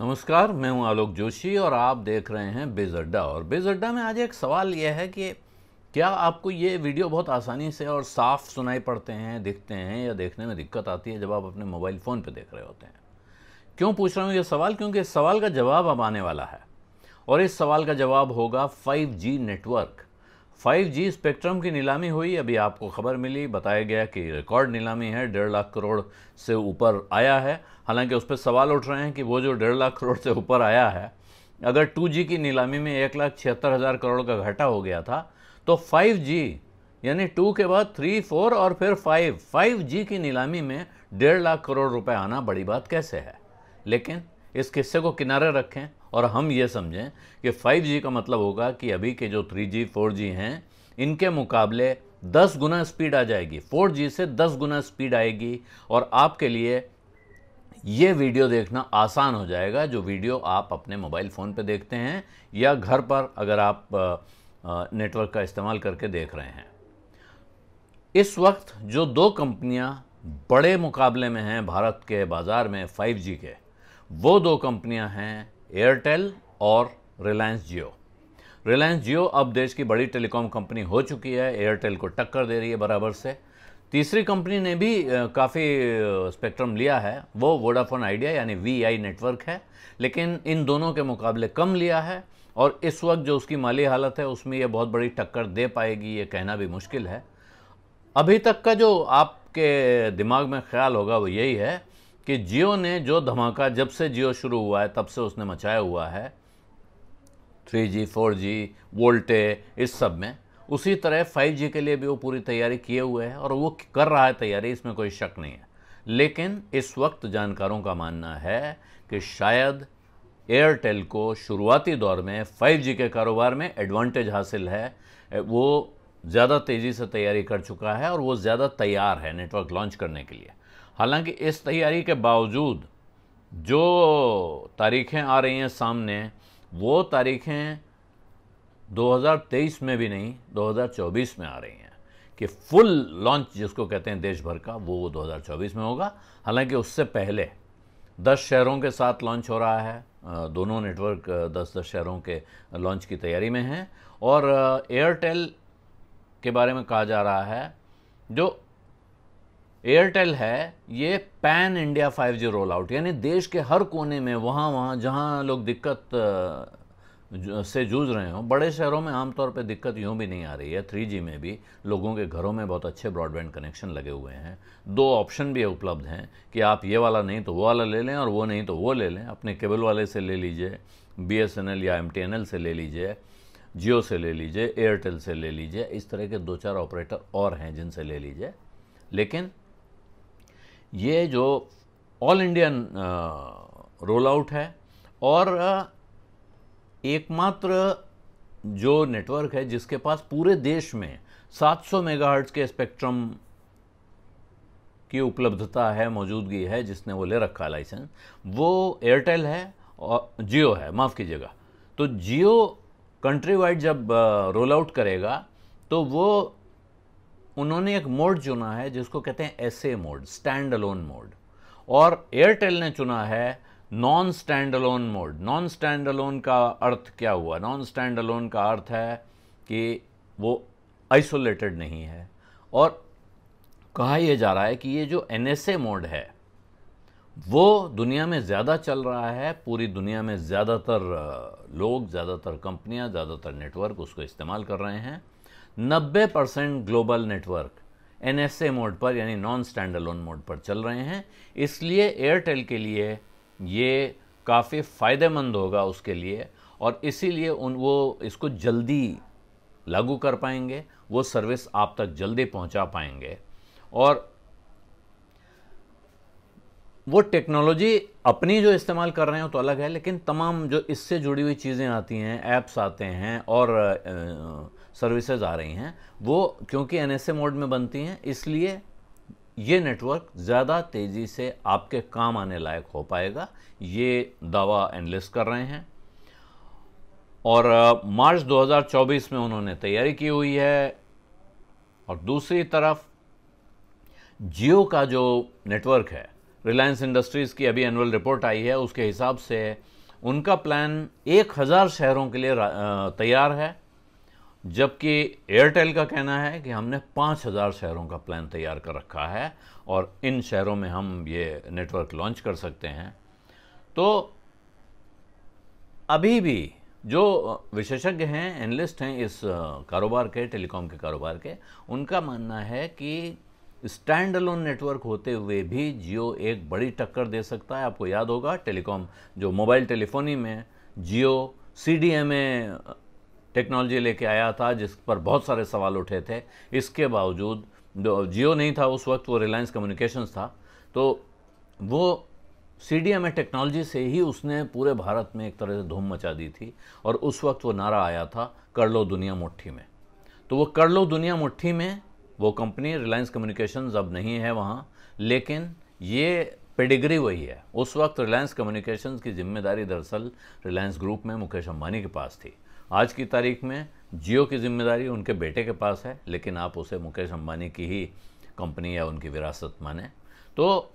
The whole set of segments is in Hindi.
नमस्कार, मैं हूं आलोक जोशी और आप देख रहे हैं बिज़ अड्डा। और बिज़ अड्डा में आज एक सवाल यह है कि क्या आपको ये वीडियो बहुत आसानी से और साफ सुनाई पड़ते हैं, दिखते हैं, या देखने में दिक्कत आती है जब आप अपने मोबाइल फ़ोन पे देख रहे होते हैं? क्यों पूछ रहा हूँ ये सवाल? क्योंकि इस सवाल का जवाब अब आने वाला है और इस सवाल का जवाब होगा 5G नेटवर्क। 5G स्पेक्ट्रम की नीलामी हुई, अभी आपको खबर मिली, बताया गया कि रिकॉर्ड नीलामी है, 1.5 लाख करोड़ से ऊपर आया है। हालांकि उस पर सवाल उठ रहे हैं कि वो जो 1.5 लाख करोड़ से ऊपर आया है, अगर 2G की नीलामी में 1,76,000 करोड़ का घाटा हो गया था, तो 5G यानी 2 के बाद 3, 4 और फिर 5G की नीलामी में 1.5 लाख करोड़ रुपए आना बड़ी बात कैसे है? लेकिन इस किस्से को किनारे रखें और हम ये समझें कि 5G का मतलब होगा कि अभी के जो 3G 4G हैं, इनके मुकाबले 10 गुना स्पीड आ जाएगी, 4G से 10 गुना स्पीड आएगी और आपके लिए ये वीडियो देखना आसान हो जाएगा, जो वीडियो आप अपने मोबाइल फ़ोन पे देखते हैं या घर पर अगर आप नेटवर्क का इस्तेमाल करके देख रहे हैं। इस वक्त जो दो कंपनियां बड़े मुकाबले में हैं भारत के बाज़ार में 5G के, वो दो कंपनियां हैं एयरटेल और रिलायंस जियो। रिलायंस जियो अब देश की बड़ी टेलीकॉम कंपनी हो चुकी है, एयरटेल को टक्कर दे रही है बराबर से। तीसरी कंपनी ने भी काफ़ी स्पेक्ट्रम लिया है, वो वोडाफोन आइडिया यानी VI नेटवर्क है, लेकिन इन दोनों के मुकाबले कम लिया है और इस वक्त जो उसकी माली हालत है उसमें ये बहुत बड़ी टक्कर दे पाएगी, ये कहना भी मुश्किल है। अभी तक का जो आपके दिमाग में ख्याल होगा वो यही है कि जियो ने जो धमाका जब से जियो शुरू हुआ है तब से उसने मचाया हुआ है 3G 4G वोल्टे इस सब में, उसी तरह 5G के लिए भी वो पूरी तैयारी किए हुए है और वो कर रहा है तैयारी, इसमें कोई शक नहीं है। लेकिन इस वक्त जानकारों का मानना है कि शायद एयरटेल को शुरुआती दौर में 5G के कारोबार में एडवांटेज हासिल है, वो ज़्यादा तेज़ी से तैयारी कर चुका है और वो ज़्यादा तैयार है नेटवर्क लॉन्च करने के लिए। हालांकि इस तैयारी के बावजूद जो तारीखें आ रही हैं सामने, वो तारीखें 2023 में भी नहीं, 2024 में आ रही हैं कि फुल लॉन्च जिसको कहते हैं देश भर का, वो 2024 में होगा। हालांकि उससे पहले 10 शहरों के साथ लॉन्च हो रहा है, दोनों नेटवर्क 10-10 शहरों के लॉन्च की तैयारी में हैं। और एयरटेल के बारे में कहा जा रहा है, जो एयरटेल है ये pan India 5G roll out, यानी देश के हर कोने में, वहाँ जहाँ लोग दिक्कत से जूझ रहे हों, बड़े शहरों में आमतौर पे दिक्कत यूँ भी नहीं आ रही है। 3G में भी लोगों के घरों में बहुत अच्छे ब्रॉडबैंड कनेक्शन लगे हुए हैं। 2 ऑप्शन भी उपलब्ध हैं कि आप ये वाला नहीं तो वो वाला ले लें और वो नहीं तो वो ले लें। अपने केबल वाले से ले लीजिए, BSNL या MTNL से ले लीजिए, जियो से ले लीजिए, एयरटेल से ले लीजिए, इस तरह के 2-4 ऑपरेटर और हैं जिनसे ले लीजिए। लेकिन ये जो ऑल इंडियन रोल आउट है और एकमात्र जो नेटवर्क है जिसके पास पूरे देश में 700 मेगाहर्ट्ज़ के स्पेक्ट्रम की उपलब्धता है, मौजूदगी है, जिसने वो ले रखा है लाइसेंस, वो एयरटेल है और जियो है, माफ़ कीजिएगा। तो जियो कंट्री वाइड जब रोल आउट करेगा तो वो उन्होंने एक मोड चुना है जिसको कहते हैं SA mode, stand alone mode, और एयरटेल ने चुना है non stand alone mode. Non stand alone का अर्थ क्या हुआ? नॉन स्टैंड अलोन का अर्थ है कि वो आइसोलेटेड नहीं है, और कहा यह जा रहा है कि ये जो NSA मोड है वो दुनिया में ज़्यादा चल रहा है। पूरी दुनिया में ज़्यादातर लोग, ज़्यादातर कंपनियां, ज़्यादातर नेटवर्क उसको इस्तेमाल कर रहे हैं। 90% ग्लोबल नेटवर्क NSA मोड पर यानी नॉन स्टैंड अलोन मोड पर चल रहे हैं। इसलिए एयरटेल के लिए ये काफ़ी फ़ायदेमंद होगा उसके लिए, और इसीलिए वो इसको जल्दी लागू कर पाएंगे, वो सर्विस आप तक जल्दी पहुंचा पाएंगे। और वो टेक्नोलॉजी अपनी जो इस्तेमाल कर रहे हो तो अलग है, लेकिन तमाम जो इससे जुड़ी हुई चीज़ें आती हैं, ऐप्स आते हैं और सर्विसेज आ रही हैं, वो क्योंकि NSA मोड में बनती हैं, इसलिए ये नेटवर्क ज़्यादा तेज़ी से आपके काम आने लायक हो पाएगा, ये दावा एनालिस्ट कर रहे हैं। और मार्च 2024 में उन्होंने तैयारी की हुई है। और दूसरी तरफ जियो का जो नेटवर्क है रिलायंस इंडस्ट्रीज़ की अभी एनुअल रिपोर्ट आई है, उसके हिसाब से उनका प्लान 1000 शहरों के लिए तैयार है, जबकि एयरटेल का कहना है कि हमने 5000 शहरों का प्लान तैयार कर रखा है और इन शहरों में हम ये नेटवर्क लॉन्च कर सकते हैं। तो अभी भी जो विशेषज्ञ हैं, एनालिस्ट हैं इस कारोबार के, टेलीकॉम के कारोबार के, उनका मानना है कि स्टैंड अलोन नेटवर्क होते हुए भी जियो एक बड़ी टक्कर दे सकता है। आपको याद होगा टेलीकॉम जो मोबाइल टेलीफोनी में जियो CDMA टेक्नोलॉजी लेके आया था, जिस पर बहुत सारे सवाल उठे थे। इसके बावजूद जियो नहीं था उस वक्त, वो रिलायंस कम्युनिकेशंस था, तो वो CDMA टेक्नोलॉजी से ही उसने पूरे भारत में एक तरह से धूम मचा दी थी। और उस वक्त वो नारा आया था, कर लो दुनिया मुट्ठी में। तो वो कर लो दुनिया मुट्ठी में वो कंपनी रिलायंस कम्युनिकेशंस अब नहीं है वहाँ, लेकिन ये पेडिग्री वही है। उस वक्त रिलायंस कम्युनिकेशंस की जिम्मेदारी दरअसल रिलायंस ग्रुप में मुकेश अंबानी के पास थी। आज की तारीख में जियो की जिम्मेदारी उनके बेटे के पास है, लेकिन आप उसे मुकेश अंबानी की ही कंपनी या उनकी विरासत माने। तो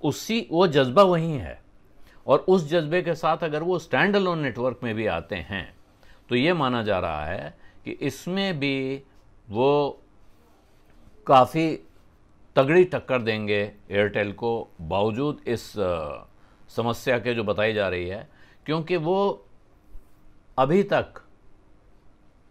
वो जज्बा वही है, और उस जज्बे के साथ अगर वो स्टैंड अलोन नेटवर्क में भी आते हैं तो ये माना जा रहा है कि इसमें भी वो काफ़ी तगड़ी टक्कर देंगे एयरटेल को, बावजूद इस समस्या के जो बताई जा रही है। क्योंकि वो अभी तक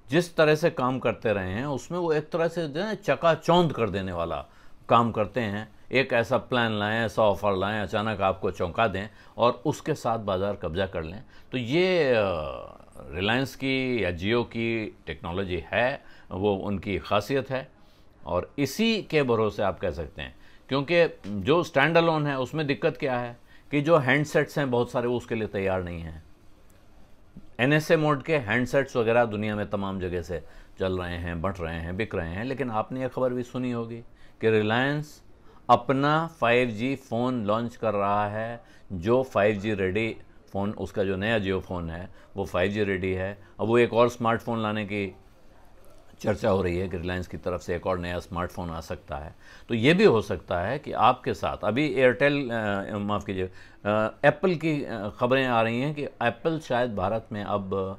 जिस तरह से काम करते रहे हैं उसमें वो एक तरह से चकाचौंध कर देने वाला काम करते हैं। एक ऐसा प्लान लाएं, ऐसा ऑफर लाएं, अचानक आपको चौंका दें और उसके साथ बाज़ार कब्जा कर लें। तो ये रिलायंस की या जियो की टेक्नोलॉजी है, वो उनकी खासियत है, और इसी के भरोसे आप कह सकते हैं। क्योंकि जो स्टैंड अलोन है उसमें दिक्कत क्या है कि जो हैंडसेट्स हैं बहुत सारे, वो उसके लिए तैयार नहीं हैं। NSA मोड के हैंडसेट्स वगैरह दुनिया में तमाम जगह से चल रहे हैं, बंट रहे हैं, बिक रहे हैं। लेकिन आपने ये खबर भी सुनी होगी कि रिलायंस अपना 5G फ़ोन लॉन्च कर रहा है, जो 5G रेडी फ़ोन, उसका जो नया जियो फ़ोन है वो 5G रेडी है। अब वो एक और स्मार्टफोन लाने की चर्चा हो रही है कि रिलायंस की तरफ से एक और नया स्मार्टफोन आ सकता है। तो ये भी हो सकता है कि आपके साथ अभी एयरटेल, माफ़ कीजिए, एप्पल की खबरें आ रही हैं कि एप्पल शायद भारत में अब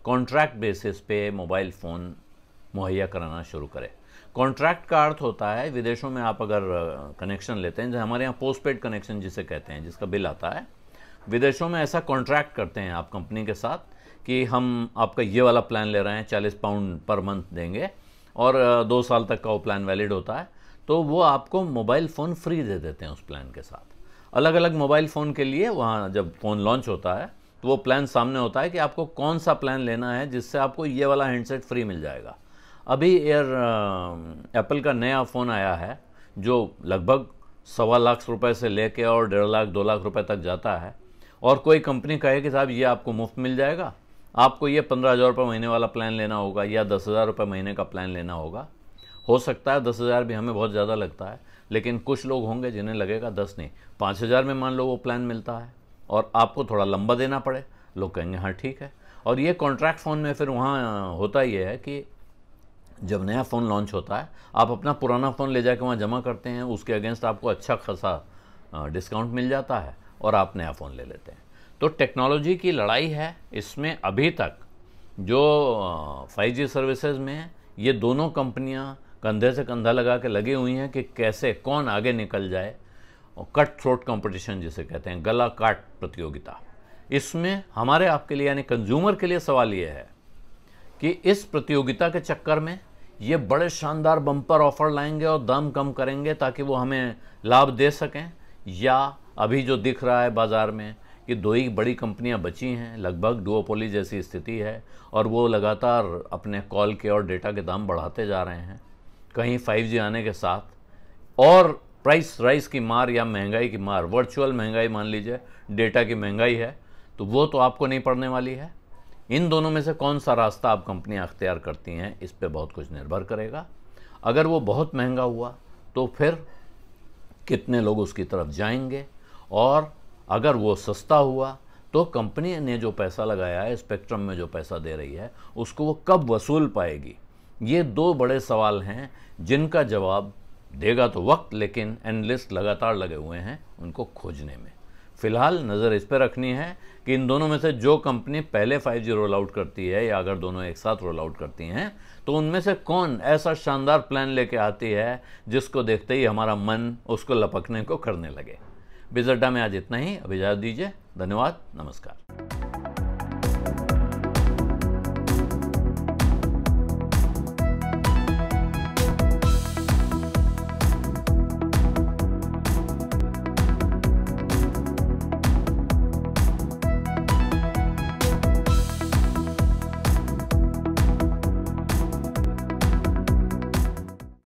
कॉन्ट्रैक्ट बेसिस पे मोबाइल फ़ोन मुहैया कराना शुरू करे। कॉन्ट्रैक्ट का अर्थ होता है, विदेशों में आप अगर कनेक्शन लेते हैं, जैसे हमारे यहाँ पोस्टपेड कनेक्शन जिसे कहते हैं, जिसका बिल आता है, विदेशों में ऐसा कॉन्ट्रैक्ट करते हैं आप कंपनी के साथ कि हम आपका ये वाला प्लान ले रहे हैं, 40 पाउंड पर मंथ देंगे और 2 साल तक का वो प्लान वैलिड होता है। तो वो आपको मोबाइल फ़ोन फ्री दे देते हैं उस प्लान के साथ। अलग अलग मोबाइल फ़ोन के लिए वहाँ जब फ़ोन लॉन्च होता है तो वो प्लान सामने होता है कि आपको कौन सा प्लान लेना है जिससे आपको ये वाला हैंडसेट फ्री मिल जाएगा। अभी एप्पल का नया फ़ोन आया है जो लगभग 1.25 लाख रुपए से लेके और 1.5 लाख 2 लाख रुपए तक जाता है, और कोई कंपनी कहे कि साहब ये आपको मुफ्त मिल जाएगा, आपको ये 15,000 रुपये महीने वाला प्लान लेना होगा या 10,000 रुपये महीने का प्लान लेना होगा। हो सकता है 10,000 भी हमें बहुत ज़्यादा लगता है, लेकिन कुछ लोग होंगे जिन्हें लगेगा 10 नहीं 5,000 में मान लो वो प्लान मिलता है और आपको थोड़ा लंबा देना पड़े, लोग कहेंगे हाँ ठीक है। और ये कॉन्ट्रैक्ट फ़ोन में फिर वहाँ होता ये है कि जब नया फ़ोन लॉन्च होता है आप अपना पुराना फ़ोन ले जाके वहाँ जमा करते हैं, उसके अगेंस्ट आपको अच्छा खासा डिस्काउंट मिल जाता है और आप नया फ़ोन ले लेते हैं। तो टेक्नोलॉजी की लड़ाई है इसमें। अभी तक जो 5G सर्विसेज में ये दोनों कंपनियां कंधे से कंधा लगा के लगी हुई हैं कि कैसे कौन आगे निकल जाए, और कट थ्रोट कंपटीशन जिसे कहते हैं, गला काट प्रतियोगिता। इसमें हमारे आपके लिए यानी कंज्यूमर के लिए सवाल ये है कि इस प्रतियोगिता के चक्कर में ये बड़े शानदार बम्पर ऑफर लाएंगे और दाम कम करेंगे ताकि वो हमें लाभ दे सकें, या अभी जो दिख रहा है बाज़ार में कि 2 ही बड़ी कंपनियां बची हैं, लगभग डुओपोली जैसी स्थिति है, और वो लगातार अपने कॉल के और डेटा के दाम बढ़ाते जा रहे हैं। कहीं 5G आने के साथ और प्राइस राइज की मार या महंगाई की मार, वर्चुअल महंगाई मान लीजिए, डेटा की महंगाई है, तो वो तो आपको नहीं पड़ने वाली है। इन दोनों में से कौन सा रास्ता आप कंपनियां अख्तियार करती हैं, इस पे बहुत कुछ निर्भर करेगा। अगर वो बहुत महंगा हुआ तो फिर कितने लोग उसकी तरफ जाएंगे, और अगर वो सस्ता हुआ तो कंपनी ने जो पैसा लगाया है, स्पेक्ट्रम में जो पैसा दे रही है, उसको वो कब वसूल पाएगी। ये 2 बड़े सवाल हैं जिनका जवाब देगा तो वक्त, लेकिन एनालिस्ट लगातार लगे हुए हैं उनको खोजने में। फिलहाल नज़र इस पर रखनी है कि इन दोनों में से जो कंपनी पहले 5G रोल आउट करती है, या अगर दोनों एक साथ रोल आउट करती हैं, तो उनमें से कौन ऐसा शानदार प्लान लेके आती है जिसको देखते ही हमारा मन उसको लपकने को करने लगे। बिजअड्डा में आज इतना ही। अब इजाज़त दीजिए। धन्यवाद। नमस्कार।